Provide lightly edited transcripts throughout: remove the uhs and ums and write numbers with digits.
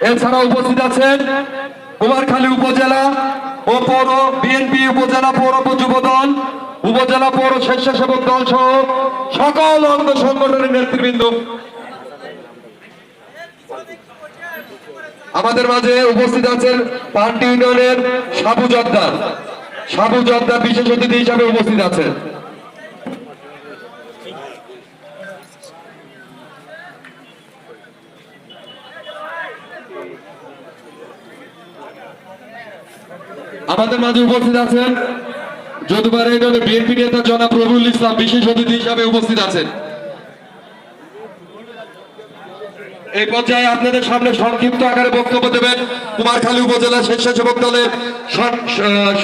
এছাড়া উপস্থিত আছেন কুমারখালী উপজেলা ও পৌর বিএনপি উপজেলা পৌর যুবদল, উপজেলা পৌর স্বেচ্ছাসেবক দল সহ সকল অঙ্গ সংগঠনের নেতৃবৃন্দ। আমাদের মাঝে উপস্থিত আছেন পান্টি ইউনিয়নের সাবু জর্দার বিশেষ অতিথি হিসাবে উপস্থিত আছেন। আমাদের মাঝে উপস্থিত আছেন যদুবার ইউনিয়নের বিএনপি নেতা জনাব রবিউল ইসলাম বিশেষ অতিথি হিসাবে উপস্থিত আছেন। এই পর্যায়ে আপনাদের সামনে সংক্ষিপ্ত আকারে বক্তব্য দেবেন কুমারখালী উপজেলা স্বেচ্ছাসেবক দলের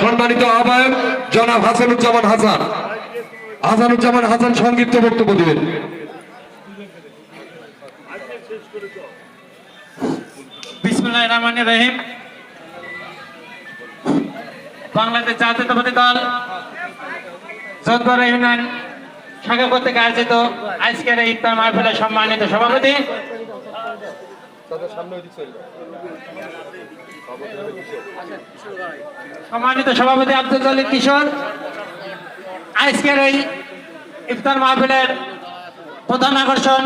সম্মানিত আহ্বায়ক জনাব হাসানুজ্জামান হাসান সংক্ষিপ্ত বক্তব্য দেবেন। বিসমিল্লাহির রহমানির রহিম। বাংলাদেশ জাতীয়তাবাদী দল জোরগড় ইউনিয়ন শাখা কর্তৃক আয়োজিত আজকের এই ইফতার মাহফিলের সম্মানিত সভাপতি আব্দুল জলিল কিশোর, আজকের এই ইফতার মাহফিলের প্রধান আকর্ষণ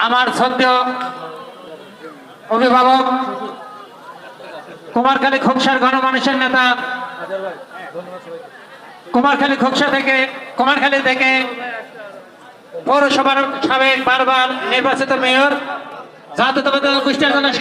আমার শ্রদ্ধেয় অভিভাবক কুমারখালী খোকসার গণমানুষের নেতা, কুমারখালী থেকে পৌরসভার সাবেক বারবার নির্বাচিত মেয়র, জাতীয়তাবাদী দল কুষ্টিয়া জেলা